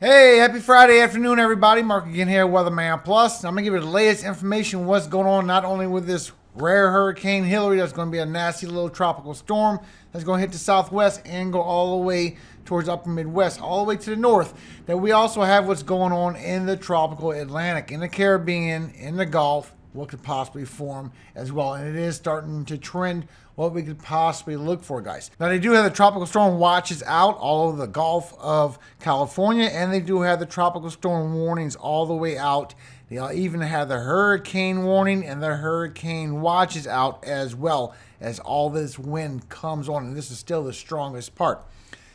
Hey, happy Friday afternoon, everybody. Mark again here, WeatherMan Plus. I'm going to give you the latest information what's going on, not only with this rare Hurricane Hilary that's going to be a nasty little tropical storm that's going to hit the southwest and go all the way towards upper Midwest, all the way to the north. That we also have what's going on in the tropical Atlantic, in the Caribbean, in the Gulf, what could possibly form as well. And it is starting to trend what we could possibly look for, guys. Now, they do have the tropical storm watches out all over the Gulf of California, and they do have the tropical storm warnings all the way out. They even have the hurricane warning and the hurricane watches out as well as all this wind comes on. And this is still the strongest part.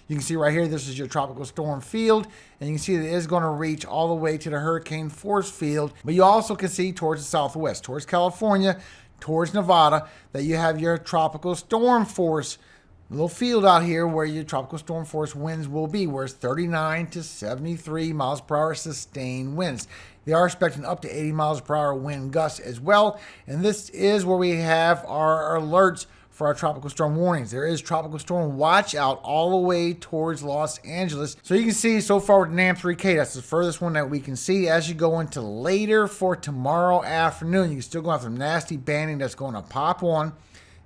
You can see right here, this is your tropical storm field, and you can see that it is going to reach all the way to the hurricane force field. But you also can see towards the southwest, towards California, towards Nevada, that you have your tropical storm force little field out here where your tropical storm force winds will be, where it's 39 to 73 miles per hour sustained winds. They are expecting up to 80 miles per hour wind gusts as well. And this is where we have our alerts for our tropical storm warnings. There is tropical storm watch out all the way towards Los Angeles. So you can see so far with NAM 3K, that's the furthest one that we can see. As you go into later for tomorrow afternoon, you can still go have some nasty banding that's going to pop on.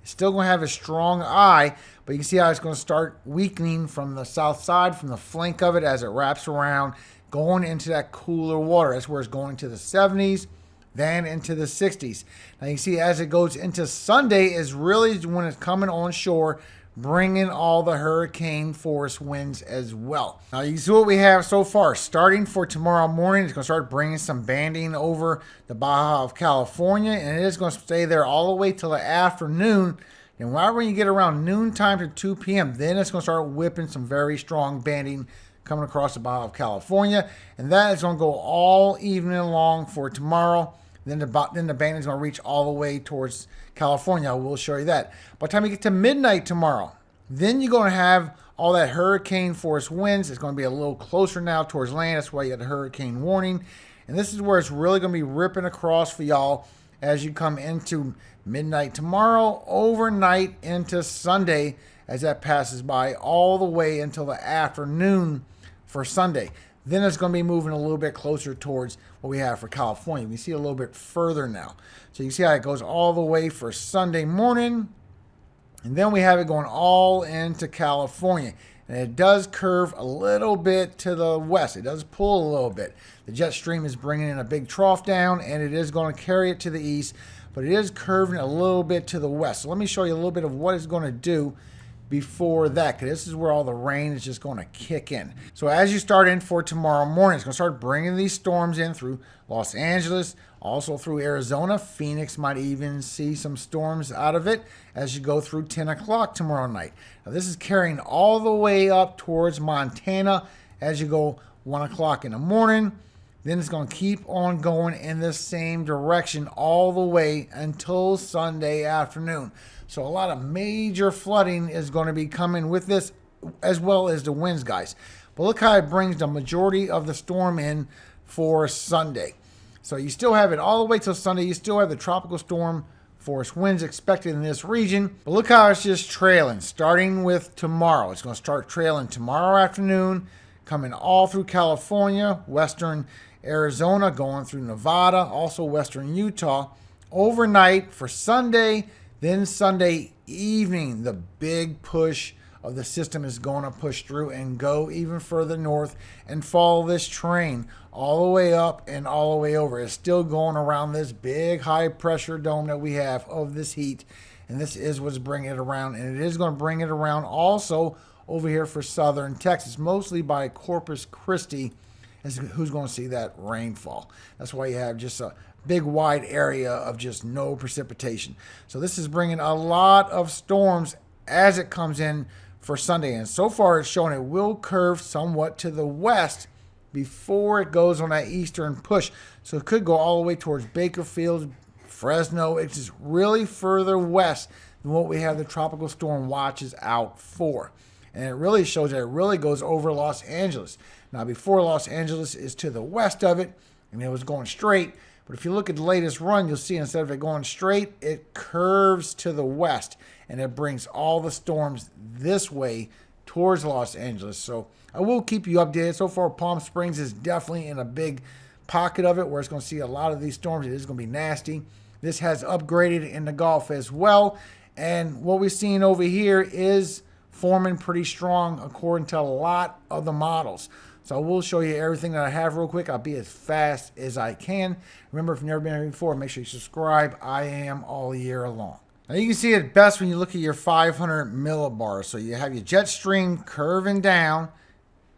It's still going to have a strong eye, but you can see how it's going to start weakening from the south side, from the flank of it as it wraps around, going into that cooler water. That's where it's going to the 70s. Then into the 60s. Now you can see as it goes into Sunday is really when it's coming on shore, bringing all the hurricane force winds as well. Now you can see what we have so far. Starting for tomorrow morning, it's going to start bringing some banding over the Baja of California, and it is going to stay there all the way till the afternoon. And right when you get around noontime to 2 p.m., then it's going to start whipping some very strong banding coming across the Baja of California, and that is going to go all evening long for tomorrow. Then the band is going to reach all the way towards California. I will show you that. By the time you get to midnight tomorrow, then you're going to have all that hurricane force winds. It's going to be a little closer now towards land. That's why you got the hurricane warning. And this is where it's really going to be ripping across for y'all as you come into midnight tomorrow, overnight into Sunday, as that passes by all the way until the afternoon for Sunday. Then it's going to be moving a little bit closer towards what we have for California. We see a little bit further now. So you can see how it goes all the way for Sunday morning. And then we have it going all into California. And it does curve a little bit to the west. It does pull a little bit. The jet stream is bringing in a big trough down, and it is going to carry it to the east. But it is curving a little bit to the west. So let me show you a little bit of what it's going to do before that, because this is where all the rain is just going to kick in. So as you start in for tomorrow morning, it's going to start bringing these storms in through Los Angeles, also through Arizona. Phoenix might even see some storms out of it as you go through 10 o'clock tomorrow night. Now this is carrying all the way up towards Montana as you go 1 o'clock in the morning. Then it's going to keep on going in the same direction all the way until Sunday afternoon. So a lot of major flooding is going to be coming with this, as well as the winds, guys. But look how it brings the majority of the storm in for Sunday. So you still have it all the way till Sunday. You still have the tropical storm force winds expected in this region. But look how it's just trailing, starting with tomorrow. It's going to start trailing tomorrow afternoon, coming all through California, western Arizona, going through Nevada, also western Utah. Overnight for Sunday. Then Sunday evening, the big push of the system is going to push through and go even further north and follow this train all the way up and all the way over. It's still going around this big high pressure dome that we have of this heat. And this is what's bringing it around. And it is going to bring it around also over here for southern Texas, mostly by Corpus Christi, is who's going to see that rainfall. That's why you have just a big wide area of just no precipitation. So this is bringing a lot of storms as it comes in for Sunday. And so far it's showing it will curve somewhat to the west before it goes on that eastern push. So it could go all the way towards Bakersfield, Fresno. It's just really further west than what we have the tropical storm watches out for. And it really shows that it really goes over Los Angeles. Now before Los Angeles is to the west of it, and it was going straight. But if you look at the latest run, you'll see instead of it going straight, it curves to the west. And it brings all the storms this way towards Los Angeles. So I will keep you updated. So far, Palm Springs is definitely in a big pocket of it where it's going to see a lot of these storms. It is going to be nasty. This has upgraded in the Gulf as well. And what we're seeing over here is forming pretty strong according to a lot of the models. So I will show you everything that I have real quick. I'll be as fast as I can. Remember, if you've never been here before, make sure you subscribe. I am all year long. Now you can see it best when you look at your 500 millibars. So you have your jet stream curving down,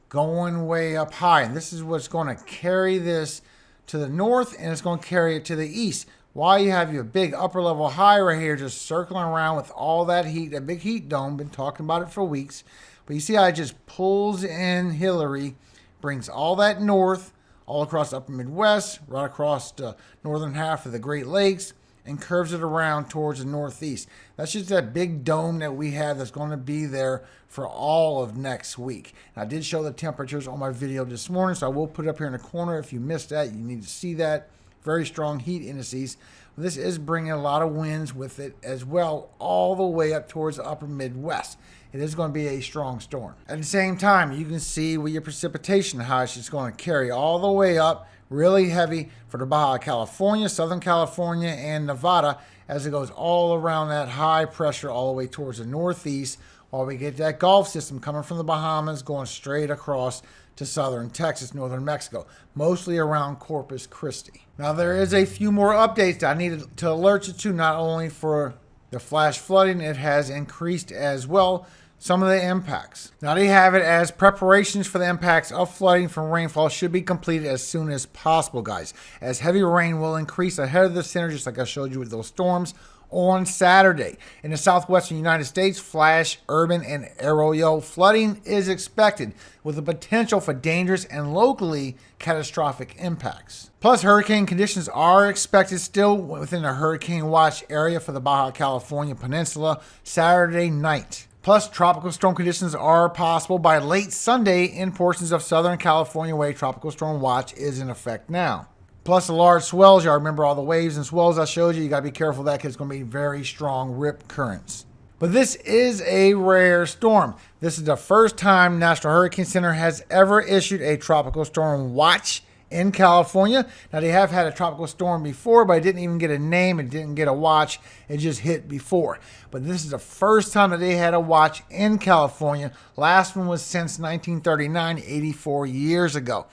going way up high. And this is what's going to carry this to the north, and it's going to carry it to the east. While you have your big upper level high right here just circling around with all that heat, that big heat dome, been talking about it for weeks. But you see how it just pulls in Hilary, brings all that north, all across the upper Midwest, right across the northern half of the Great Lakes, and curves it around towards the northeast. That's just that big dome that we have that's going to be there for all of next week. And I did show the temperatures on my video this morning, so I will put it up here in the corner. If you missed that, you need to see that. Very strong heat indices. This is bringing a lot of winds with it as well, all the way up towards the upper Midwest. It is going to be a strong storm. At the same time, you can see with your precipitation how it's just going to carry all the way up, really heavy for the Baja California, Southern California, and Nevada as it goes all around that high pressure all the way towards the northeast, while we get that Gulf system coming from the Bahamas going straight across to southern Texas, northern Mexico, mostly around Corpus Christi. Now there is a few more updates that I needed to alert you to, not only for the flash flooding, it has increased as well some of the impacts. Now they have it as preparations for the impacts of flooding from rainfall should be completed as soon as possible, guys, as heavy rain will increase ahead of the center, just like I showed you with those storms on Saturday. In the southwestern United States, flash, urban, and arroyo flooding is expected, with the potential for dangerous and locally catastrophic impacts. Plus, hurricane conditions are expected still within the hurricane watch area for the Baja California Peninsula Saturday night. Plus, tropical storm conditions are possible by late Sunday in portions of Southern California where a tropical storm watch is in effect now. Plus the large swells, y'all remember all the waves and swells I showed you. You got to be careful of that because it's going to be very strong rip currents. But this is a rare storm. This is the first time National Hurricane Center has ever issued a tropical storm watch in California. Now they have had a tropical storm before, but it didn't even get a name. It didn't get a watch. It just hit before. But this is the first time that they had a watch in California. Last one was since 1939, 84 years ago.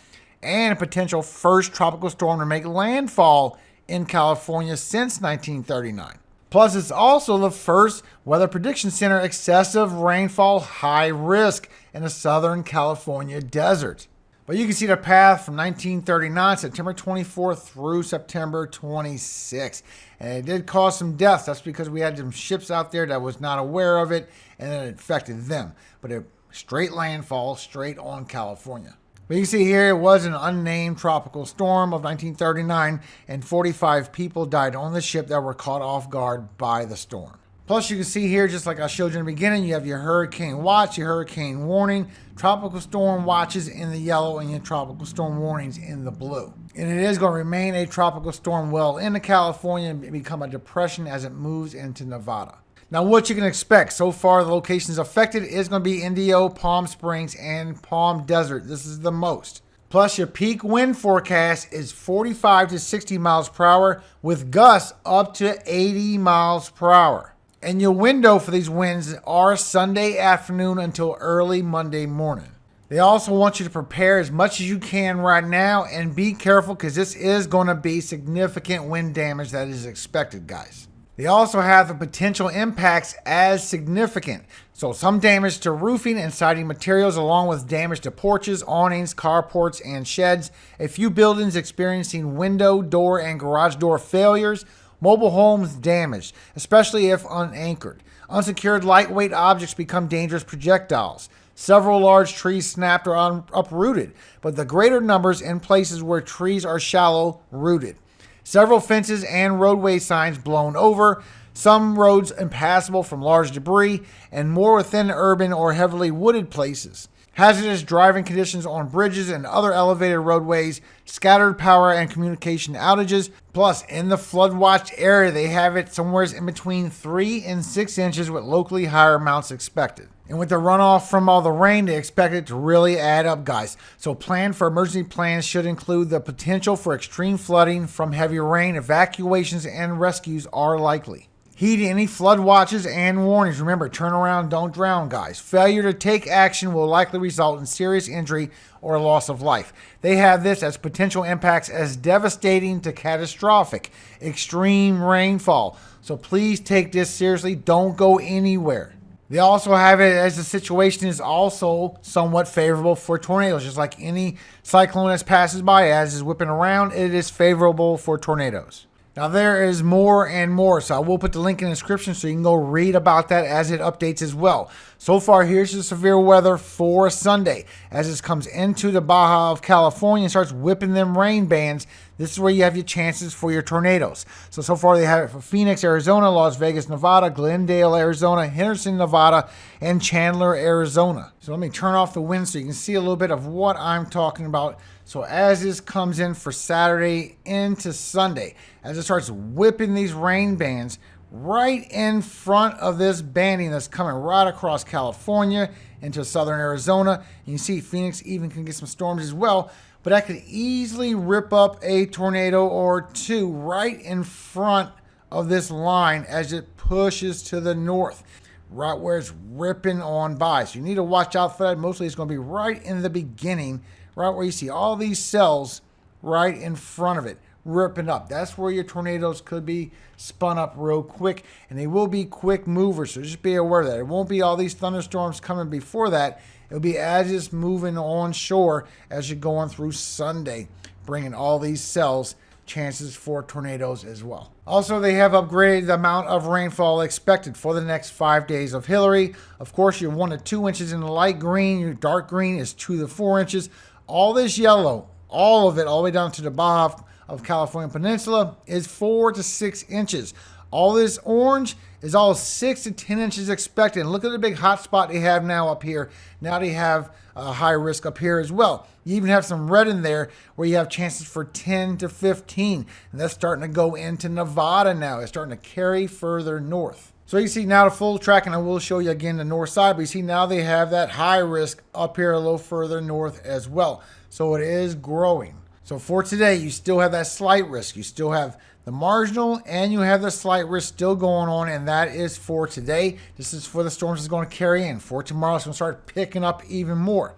And a potential first tropical storm to make landfall in California since 1939. Plus, it's also the first Weather Prediction Center excessive rainfall high risk in the Southern California desert. But you can see the path from 1939, September 24th through September 26th. And it did cause some deaths. That's because we had some ships out there that was not aware of it, and it affected them. But a straight landfall straight on California. But you can see here it was an unnamed tropical storm of 1939, and 45 people died on the ship that were caught off guard by the storm. Plus, you can see here, just like I showed you in the beginning, you have your hurricane watch, your hurricane warning, tropical storm watches in the yellow, and your tropical storm warnings in the blue. And it is going to remain a tropical storm well into California and become a depression as it moves into Nevada. Now, what you can expect, so far the locations affected is going to be Indio, Palm Springs, and Palm Desert. This is the most. Plus, your peak wind forecast is 45 to 60 miles per hour with gusts up to 80 miles per hour. And your window for these winds are Sunday afternoon until early Monday morning. They also want you to prepare as much as you can right now and be careful because this is going to be significant wind damage that is expected, guys. They also have the potential impacts as significant. So some damage to roofing and siding materials along with damage to porches, awnings, carports, and sheds. A few buildings experiencing window, door, and garage door failures. Mobile homes damaged, especially if unanchored. Unsecured lightweight objects become dangerous projectiles. Several large trees snapped or uprooted, but the greater numbers in places where trees are shallow rooted. Several fences and roadway signs blown over, some roads impassable from large debris, and more within urban or heavily wooded places. hazardous driving conditions on bridges and other elevated roadways, scattered power and communication outages. Plus, in the flood watch area, they have it somewhere in between 3 and 6 inches with locally higher amounts expected. And with the runoff from all the rain, they expect it to really add up, guys. So plan for emergency plans should include the potential for extreme flooding from heavy rain. Evacuations and rescues are likely. Heed any flood watches and warnings. Remember, turn around, don't drown, guys. Failure to take action will likely result in serious injury or loss of life. They have this as potential impacts as devastating to catastrophic, extreme rainfall. So please take this seriously. Don't go anywhere. They also have it as the situation is also somewhat favorable for tornadoes. Just like any cyclone that passes by as is whipping around, it is favorable for tornadoes. Now there is more and more, so I will put the link in the description so you can go read about that as it updates as well. So far, here's the severe weather for Sunday. As this comes into the Baja of California and starts whipping them rain bands, this is where you have your chances for your tornadoes. So far they have it for Phoenix, Arizona, Las Vegas, Nevada, Glendale, Arizona, Henderson, Nevada, and Chandler, Arizona. So let me turn off the wind so you can see a little bit of what I'm talking about. So as this comes in for Saturday into Sunday, as it starts whipping these rain bands right in front of this banding that's coming right across California into southern Arizona. And you see Phoenix even can get some storms as well, but that could easily rip up a tornado or two right in front of this line as it pushes to the north, right where it's ripping on by. So you need to watch out for that. Mostly it's going to be right in the beginning, right where you see all these cells right in front of it, ripping up. That's where your tornadoes could be spun up real quick, and they will be quick movers, so just be aware of that. It won't be all these thunderstorms coming before that. It'll be as it's moving on shore as you're going through Sunday, bringing all these cells, chances for tornadoes as well. Also, they have upgraded the amount of rainfall expected for the next 5 days of Hilary. Of course, your 1 to 2 inches in the light green, your dark green is 2 to 4 inches. All this yellow, all of it, all the way down to the Baja of California Peninsula, is 4 to 6 inches. All this orange is all 6 to 10 inches expected. And look at the big hot spot they have now up here. Now they have a high risk up here as well. You even have some red in there where you have chances for 10 to 15. And that's starting to go into Nevada now. It's starting to carry further north. So you see now the full track, and I will show you again the north side, but you see now they have that high risk up here a little further north as well. So it is growing. So for today, you still have that slight risk. You still have the marginal and you have the slight risk still going on, and that is for today. This is for the storms that's going to carry in. For tomorrow, it's going to start picking up even more.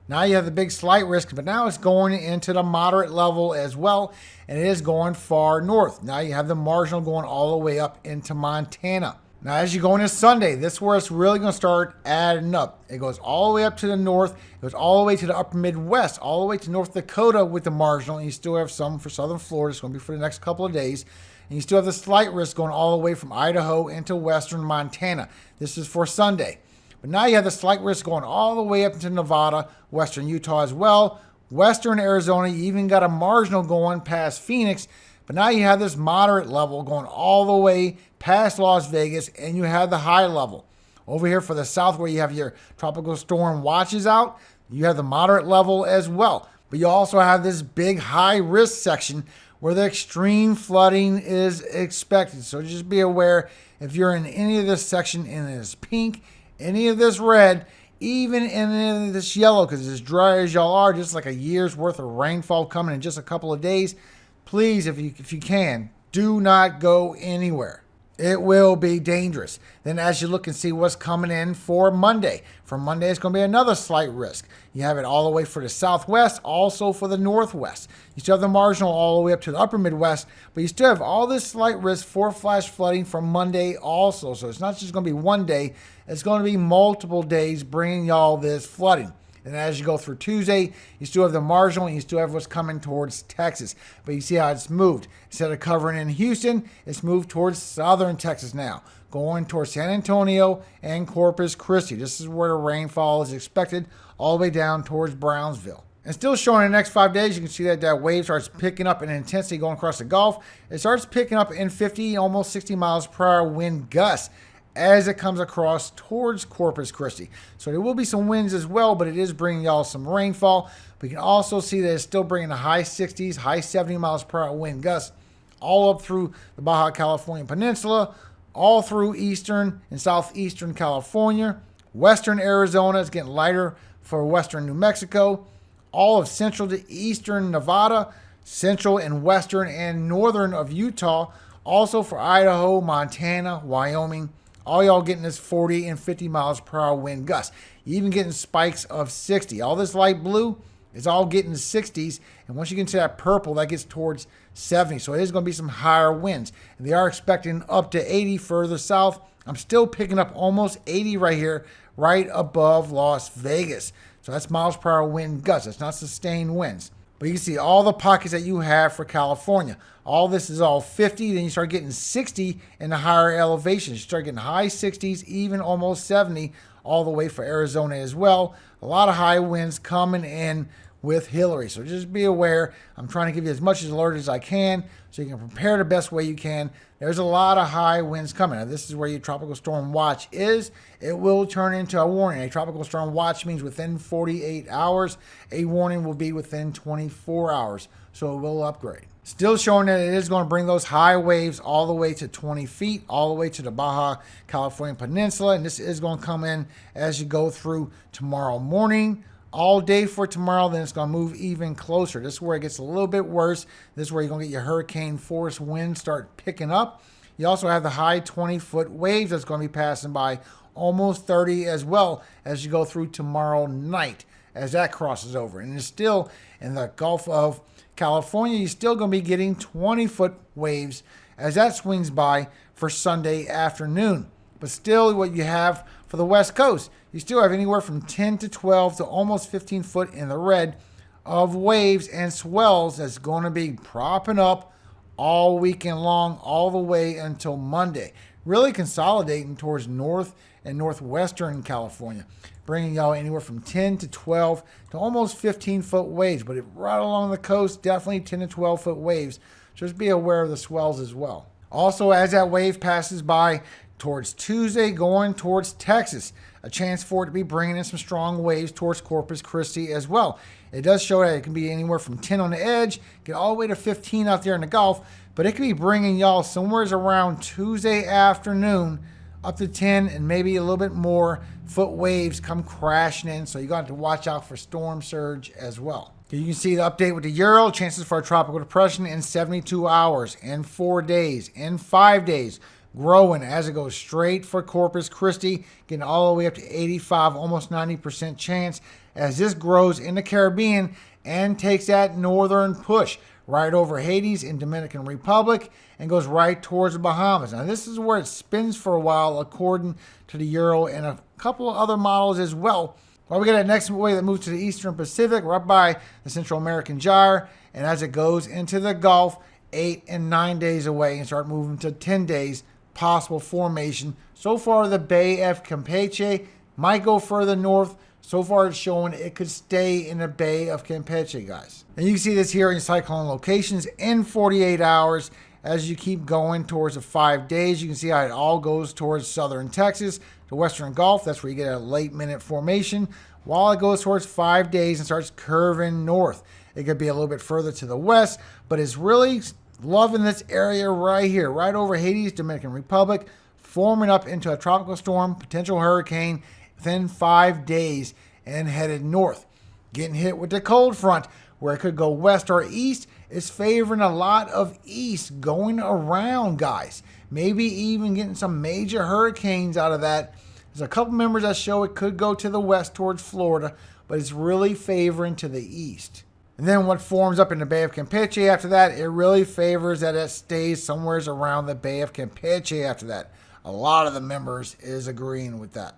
Now you have the big slight risk, but now it's going into the moderate level as well, and it is going far north. Now you have the marginal going all the way up into Montana. Now, as you go into Sunday, this is where it's really going to start adding up. It goes all the way up to the north. It goes all the way to the upper Midwest, all the way to North Dakota with the marginal. And you still have some for southern Florida. It's going to be for the next couple of days. And you still have the slight risk going all the way from Idaho into western Montana. This is for Sunday. But now you have the slight risk going all the way up into Nevada, western Utah as well, western Arizona. You even got a marginal going past Phoenix. But now you have this moderate level going all the way past Las Vegas, and you have the high level. Over here for the south where you have your tropical storm watches out, you have the moderate level as well. But you also have this big high risk section where the extreme flooding is expected. So just be aware if you're in any of this section, in this pink, any of this red, even in any of this yellow, because as dry as y'all are, just like a year's worth of rainfall coming in just a couple of days, please, if you can, do not go anywhere. It will be dangerous. Then as you look and see what's coming in for Monday. For Monday, it's going to be another slight risk. You have it all the way for the southwest, also for the northwest. You still have the marginal all the way up to the upper Midwest, but you still have all this slight risk for flash flooding for Monday also. So it's not just going to be one day. It's going to be multiple days bringing y'all this flooding. And as you go through Tuesday, you still have the marginal and you still have what's coming towards Texas. But you see how it's moved. Instead of covering in Houston, it's moved towards southern Texas now, going towards San Antonio and Corpus Christi. This is where the rainfall is expected, all the way down towards Brownsville. And still showing in the next 5 days, you can see that wave starts picking up in intensity going across the Gulf. It starts picking up in 50, almost 60 miles per hour wind gusts as it comes across towards Corpus Christi. So there will be some winds as well, but it is bringing y'all some rainfall. We can also see that it's still bringing the high 60s, high 70 miles per hour wind gusts all up through the Baja California Peninsula, all through eastern and southeastern California. Western Arizona is getting lighter for western New Mexico. All of central to eastern Nevada, central and western and northern of Utah. Also for Idaho, Montana, Wyoming. All y'all getting this 40 and 50 miles per hour wind gusts. You even getting spikes of 60. All this light blue is all getting 60s. And once you get into that purple, that gets towards 70. So it is going to be some higher winds. And they are expecting up to 80 further south. I'm still picking up almost 80 right here, right above Las Vegas. So that's miles per hour wind gusts. That's not sustained winds. But you can see all the pockets that you have for California. All this is all 50. Then you start getting 60 in the higher elevations. You start getting high 60s, even almost 70 all the way for Arizona as well. A lot of high winds coming in with Hilary. So just be aware. I'm trying to give you as much alert as I can so you can prepare the best way you can. There's a lot of high winds coming. Now, this is where your tropical storm watch is. It will turn into a warning. A tropical storm watch means within 48 hours. A warning will be within 24 hours. So it will upgrade. Still showing that it is going to bring those high waves all the way to 20 feet, all the way to the Baja California Peninsula. And this is going to come in as you go through tomorrow morning. All day for tomorrow, then it's going to move even closer. This is where it gets a little bit worse. This is where you're going to get your hurricane force winds start picking up. You also have the high 20-foot waves that's going to be passing by, almost 30 as well as you go through tomorrow night as that crosses over. And it's still in the Gulf of California, you're still going to be getting 20-foot waves as that swings by for Sunday afternoon. But still, what you have for the West Coast, you still have anywhere from 10 to 12 to almost 15 foot in the red of waves and swells that's going to be propping up all weekend long, all the way until Monday. Really consolidating towards north and northwestern California, bringing y'all anywhere from 10 to 12 to almost 15 foot waves. But right along the coast, definitely 10 to 12 foot waves. Just be aware of the swells as well. Also, as that wave passes by towards Tuesday, going towards Texas, a chance for it to be bringing in some strong waves towards Corpus Christi as well. It does show that it can be anywhere from 10 on the edge, get all the way to 15 out there in the Gulf, but it can be bringing y'all somewhere around Tuesday afternoon up to 10 and maybe a little bit more foot waves come crashing in. So you got to watch out for storm surge as well. You can see the update with the Euro, chances for a tropical depression in 72 hours, in 4 days, in 5 days. Growing as it goes straight for Corpus Christi, getting all the way up to 85, almost 90% chance as this grows in the Caribbean and takes that northern push right over Haiti and Dominican Republic and goes right towards the Bahamas. Now this is where it spins for a while according to the Euro and a couple of other models as well. Well, we got that next wave that moves to the Eastern Pacific right by the Central American Gyre, and as it goes into the Gulf, 8 and 9 days away and start moving to 10 days possible formation. So far, the Bay of Campeche might go further north. So far, it's showing it could stay in the Bay of Campeche, guys. And you can see this here in cyclone locations in 48 hours. As you keep going towards the 5 days, you can see how it all goes towards southern Texas, the western Gulf. That's where you get a late minute formation. While it goes towards 5 days and starts curving north, it could be a little bit further to the west, but it's really loving this area right here, right over Haiti, Dominican Republic, forming up into a tropical storm, potential hurricane within 5 days and headed north. Getting hit with the cold front where it could go west or east. It's favoring a lot of east going around, guys. Maybe even getting some major hurricanes out of that. There's a couple members that show it could go to the west towards Florida, but it's really favoring to the east. And then what forms up in the Bay of Campeche after that, it really favors that it stays somewhere around the Bay of Campeche after that. A lot of the members is agreeing with that.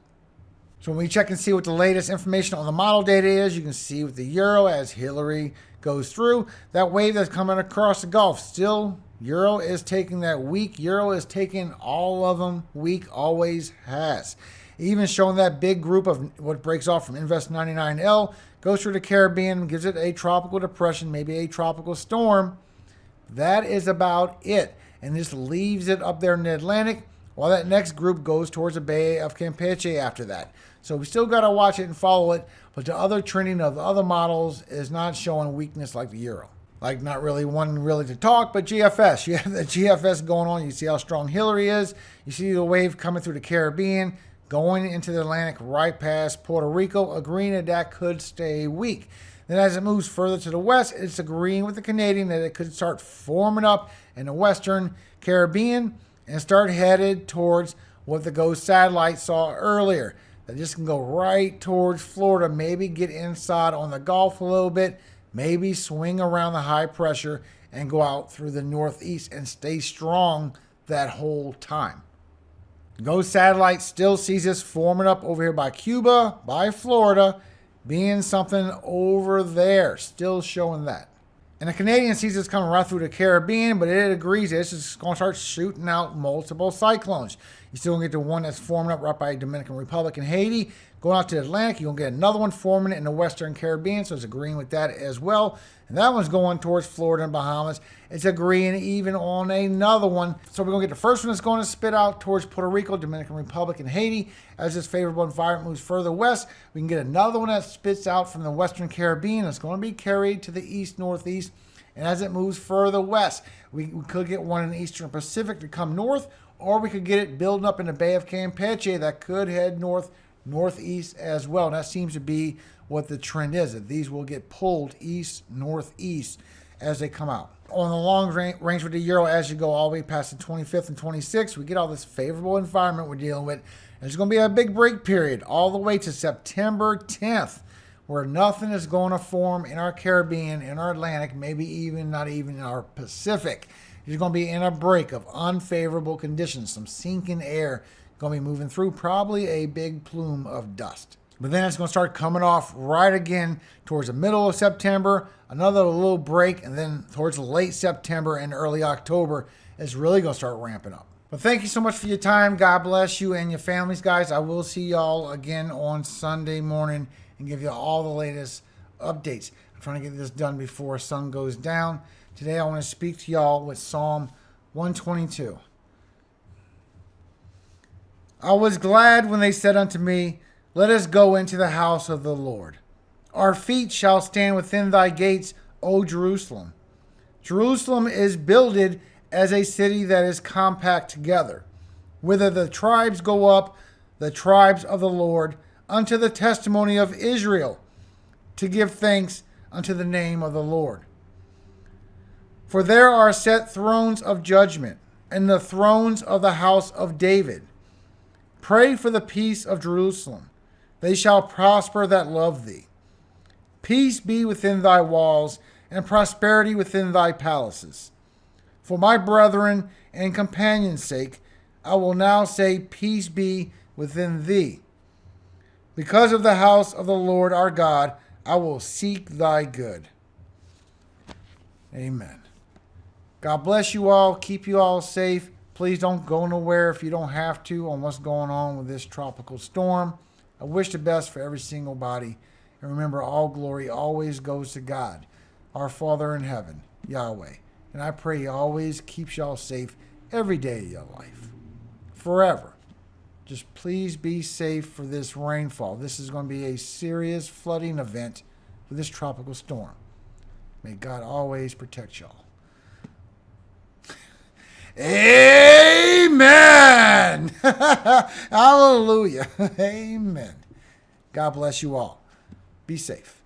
So when we check and see what the latest information on the model data is, you can see with the Euro as Hilary goes through, that wave that's coming across the Gulf, still Euro is taking that weak. Euro is taking all of them weak, always has. Even showing that big group of what breaks off from Invest 99L, goes through the Caribbean, gives it a tropical depression, maybe a tropical storm. That is about it. And just leaves it up there in the Atlantic, while that next group goes towards the Bay of Campeche after that. So we still got to watch it and follow it, but the other trending of the other models is not showing weakness like the Euro. Like not really one really to talk, but GFS. You have the GFS going on. You see how strong Hilary is. You see the wave coming through the Caribbean, going into the Atlantic right past Puerto Rico, agreeing that that could stay weak. Then as it moves further to the west, it's agreeing with the Canadian that it could start forming up in the western Caribbean and start headed towards what the GOES satellite saw earlier. That just can go right towards Florida, maybe get inside on the Gulf a little bit, maybe swing around the high pressure and go out through the northeast and stay strong that whole time. GOES satellite still sees us forming up over here by Cuba, by Florida, being something over there, still showing that. And the Canadian sees us coming right through the Caribbean, but it agrees it's just going to start shooting out multiple cyclones. You still going to get the one that's forming up right by Dominican Republic and Haiti. Going out to the Atlantic, you're going to get another one forming in the Western Caribbean, so it's agreeing with that as well. And that one's going towards Florida and Bahamas. It's agreeing even on another one. So we're going to get the first one that's going to spit out towards Puerto Rico, Dominican Republic, and Haiti. As this favorable environment moves further west, we can get another one that spits out from the Western Caribbean. It's going to be carried to the east-northeast. And as it moves further west, we could get one in the Eastern Pacific to come north, or we could get it building up in the Bay of Campeche that could head northeast as well. And that seems to be what the trend is, that these will get pulled east-northeast as they come out. On the long range with the Euro, as you go all the way past the 25th and 26th, we get all this favorable environment we're dealing with. There's going to be a big break period all the way to September 10th, where nothing is going to form in our Caribbean, in our Atlantic, maybe even not even in our Pacific. You're going to be in a break of unfavorable conditions, some sinking air going to be moving through, probably a big plume of dust. But then it's going to start coming off right again towards the middle of September, another little break, and then towards late September and early October, it's really going to start ramping up. But thank you so much for your time. God bless you and your families, guys. I will see y'all again on Sunday morning and give you all the latest updates. I'm trying to get this done before sun goes down. Today I want to speak to y'all with Psalm 122. I was glad when they said unto me, let us go into the house of the Lord. Our feet shall stand within thy gates, O Jerusalem. Jerusalem is builded as a city that is compact together, whither the tribes go up, the tribes of the Lord, unto the testimony of Israel, to give thanks unto the name of the Lord. For there are set thrones of judgment, and the thrones of the house of David. Pray for the peace of Jerusalem. They shall prosper that love thee. Peace be within thy walls, and prosperity within thy palaces. For my brethren and companions' sake, I will now say, peace be within thee. Because of the house of the Lord our God, I will seek thy good. Amen. God bless you all. Keep you all safe. Please don't go nowhere if you don't have to on what's going on with this tropical storm. I wish the best for every single body. And remember, all glory always goes to God, our Father in heaven, Yahweh. And I pray He always keeps y'all safe every day of your life, forever. Just please be safe for this rainfall. This is going to be a serious flooding event for this tropical storm. May God always protect y'all. Amen. Hallelujah. Amen. God bless you all. Be safe.